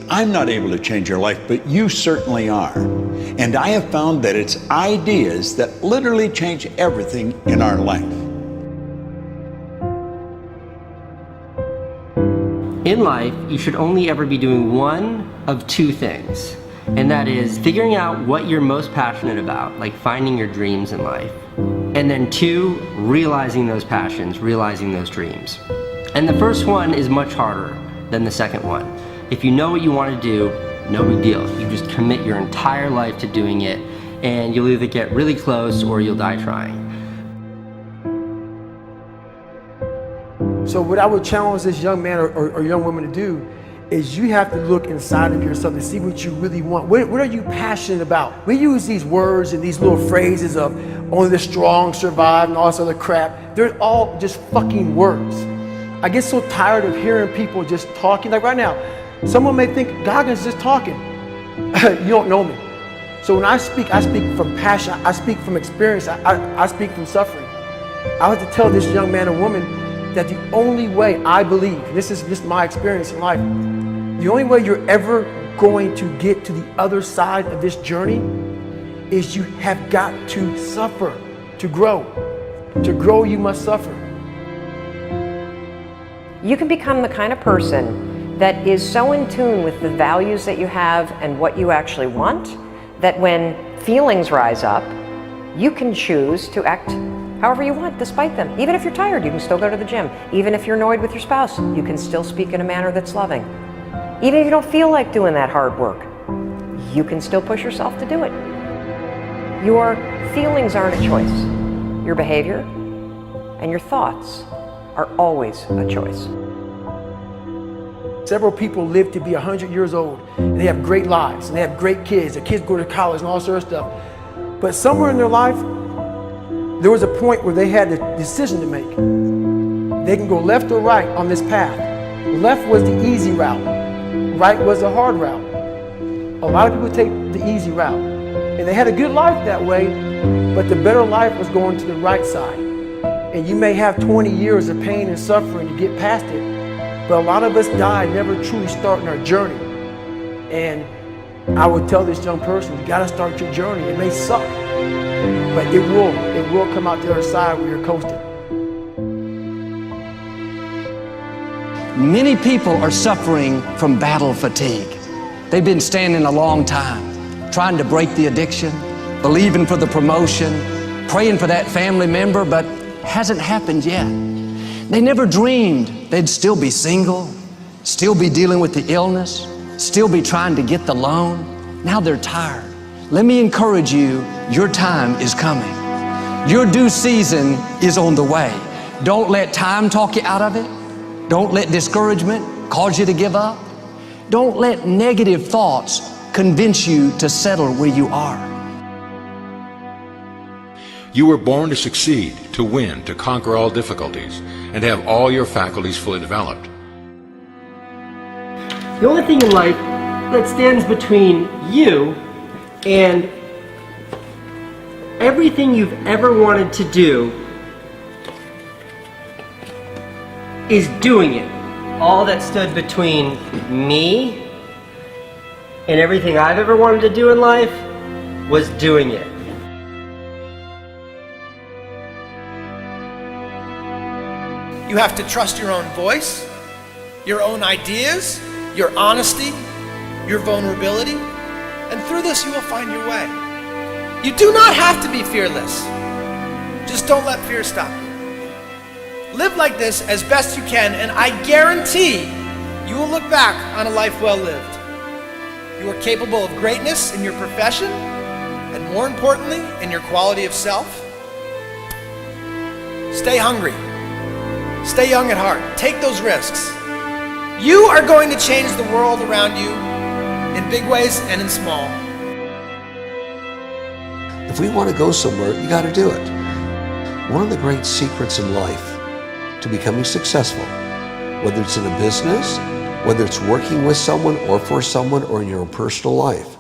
I'm not able to change your life, but you certainly are. And I have found that it's ideas that literally change everything in our life. In life, you should only ever be doing one of two things, and that is figuring out what you're most passionate about, like finding your dreams in life. And then two, realizing those passions, realizing those dreams. And the first one is much harder than the second one. If you know what you want to do, no big deal. You just commit your entire life to doing it, and you'll either get really close or you'll die trying. So what I would challenge this young man or young woman to do is you have to look inside of yourself and see what you really want. What are you passionate about? We use these words and these little phrases of only the strong survive and all this other crap. They're all just fucking words. I get so tired of hearing people just talking. Like right now, someone may think Goggins is just talking. You don't know me. So when I speak from passion. I speak from experience. I speak from suffering. I have to tell this young man or woman that the only way I believe, this is just my experience in life, the only way you're ever going to get to the other side of this journey is you have got to suffer to grow. To grow, you must suffer. You can become the kind of person that is so in tune with the values that you have and what you actually want, that when feelings rise up, you can choose to act however you want despite them. Even if you're tired, you can still go to the gym. Even if you're annoyed with your spouse, you can still speak in a manner that's loving. Even if you don't feel like doing that hard work, you can still push yourself to do it. Your feelings aren't a choice. Your behavior and your thoughts are always a choice. Several people live to be 100 years old and they have great lives and they have great kids. Their kids go to college and all sorts of stuff. But somewhere in their life, there was a point where they had a decision to make. They can go left or right on this path. Left was the easy route. Right was the hard route. A lot of people take the easy route. And they had a good life that way, but the better life was going to the right side. And you may have 20 years of pain and suffering to get past it, but a lot of us die never truly starting our journey. And I would tell this young person, you gotta start your journey. It may suck, but it will come out the other side where you're coasting. Many people are suffering from battle fatigue. They've been standing a long time, trying to break the addiction, believing for the promotion, praying for that family member, but hasn't happened yet. They never dreamed they'd still be single, still be dealing with the illness, still be trying to get the loan. Now they're tired. Let me encourage you, your time is coming. Your due season is on the way. Don't let time talk you out of it. Don't let discouragement cause you to give up. Don't let negative thoughts convince you to settle where you are. You were born to succeed, to win, to conquer all difficulties, and to have all your faculties fully developed. The only thing in life that stands between you and everything you've ever wanted to do is doing it. All that stood between me and everything I've ever wanted to do in life was doing it. You have to trust your own voice, your own ideas, your honesty, your vulnerability, and through this you will find your way. You do not have to be fearless. Just don't let fear stop you. Live like this as best you can, and I guarantee you will look back on a life well lived. You are capable of greatness in your profession, and more importantly, in your quality of self. Stay hungry. Stay young at heart. Take those risks. You are going to change the world around you in big ways and in small. If we want to go somewhere, you got to do it. One of the great secrets in life to becoming successful, whether it's in a business, whether it's working with someone or for someone or in your own personal life,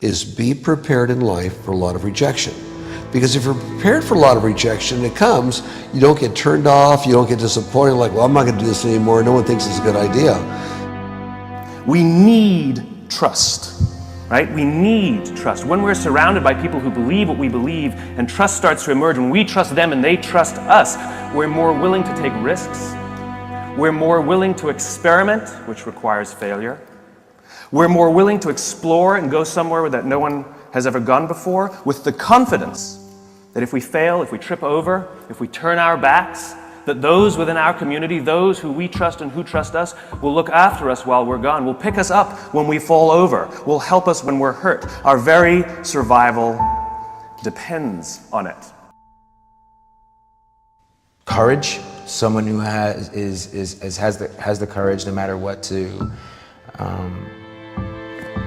is be prepared in life for a lot of rejection. Because if you're prepared for a lot of rejection, it comes, you don't get turned off, you don't get disappointed, like, well, I'm not going to do this anymore, no one thinks it's a good idea. We need trust, right? We need trust. When we're surrounded by people who believe what we believe and trust starts to emerge, when we trust them and they trust us, we're more willing to take risks. We're more willing to experiment, which requires failure. We're more willing to explore and go somewhere that no one has ever gone before, with the confidence that if we fail, if we trip over, if we turn our backs, that those within our community, those who we trust and who trust us, will look after us while we're gone, will pick us up when we fall over, will help us when we're hurt. Our very survival depends on it. Courage, someone who has the courage no matter what to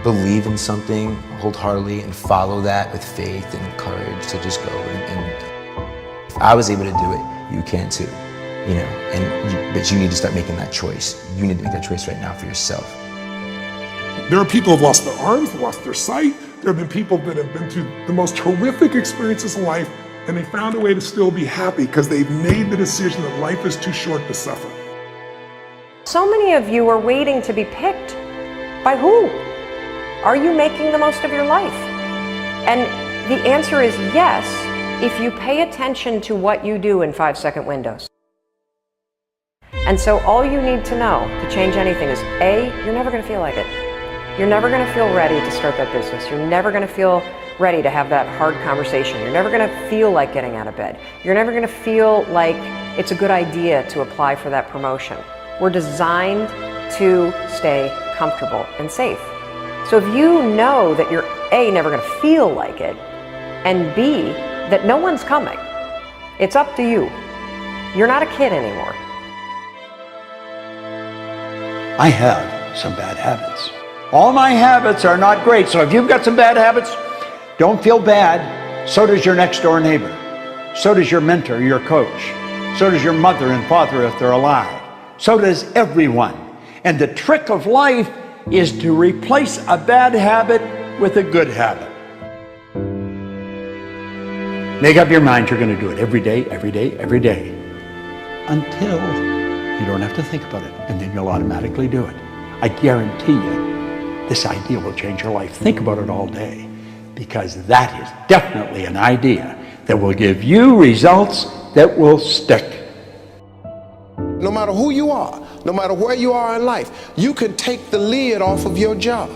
believe in something wholeheartedly and follow that with faith and courage to just go. And if I was able to do it, you can too. You know, but you need to start making that choice. You need to make that choice right now for yourself. There are people who have lost their arms, lost their sight. There have been people that have been through the most horrific experiences in life, and they found a way to still be happy because they've made the decision that life is too short to suffer. So many of you are waiting to be picked. By who? Are you making the most of your life? And the answer is yes, if you pay attention to what you do in 5-second windows. And so all you need to know to change anything is A, you're never going to feel like it. You're never going to feel ready to start that business. You're never going to feel ready to have that hard conversation. You're never going to feel like getting out of bed. You're never going to feel like it's a good idea to apply for that promotion. We're designed to stay comfortable and safe. So if you know that you're A, never going to feel like it, and B, that no one's coming, it's up to you. You're not a kid anymore. I have some bad habits. All my habits are not great, so if you've got some bad habits, don't feel bad. So does your next door neighbor. So does your mentor, your coach. So does your mother and father if they're alive. So does everyone. And the trick of life is to replace a bad habit with a good habit. Make up your mind you're going to do it every day, every day, every day, until you don't have to think about it, and then you'll automatically do it. I guarantee you, this idea will change your life. Think about it all day, because that is definitely an idea that will give you results that will stick. No matter who you are, no matter where you are in life, you can take the lid off of your job.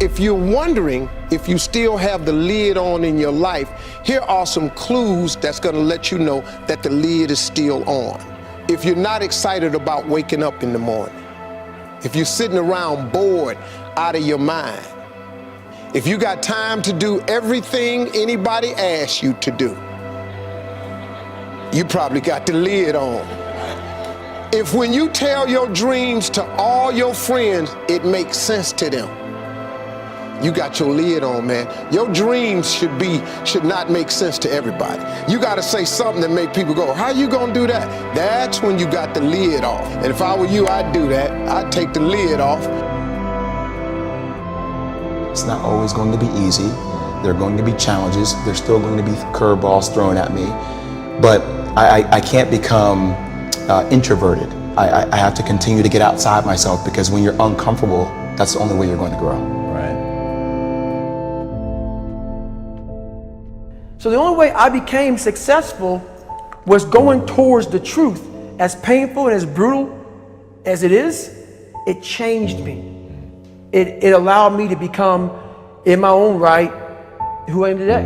If you're wondering if you still have the lid on in your life, here are some clues that's going to let you know that the lid is still on. If you're not excited about waking up in the morning, if you're sitting around bored out of your mind, if you got time to do everything anybody asks you to do, you probably got the lid on. If when you tell your dreams to all your friends, it makes sense to them, you got your lid on, man. Your dreams should not make sense to everybody. You got to say something that make people go, how you gonna do that? That's when you got the lid off. And if I were you, I'd do that. I'd take the lid off. It's not always going to be easy. There are going to be challenges. There's still going to be curveballs thrown at me. But I can't become introverted. I have to continue to get outside myself, because when you're uncomfortable, that's the only way you're going to grow. Right. So the only way I became successful was going towards the truth. As painful and as brutal as it is, it changed me. It allowed me to become, in my own right, who I am today.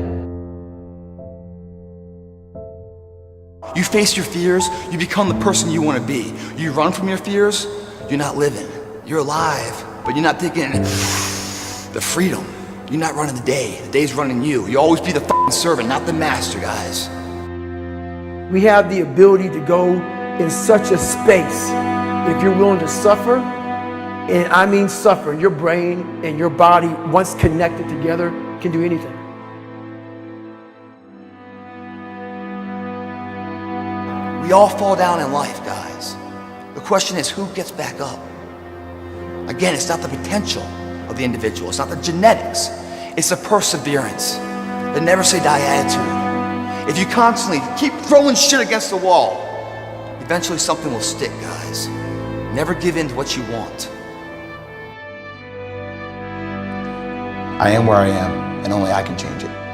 You face your fears, you become the person you want to be. You run from your fears, you're not living. You're alive, but you're not taking the freedom. You're not running the day. The day's running you. You always be the fucking servant, not the master, guys. We have the ability to go in such a space if you're willing to suffer, and I mean suffer. Your brain and your body, once connected together, can do anything. We all fall down in life, guys. The question is, who gets back up? Again, it's not the potential of the individual. It's not the genetics. It's the perseverance, the never say die attitude. If you constantly keep throwing shit against the wall, eventually something will stick, guys. Never give in to what you want. I am where I am, and only I can change it.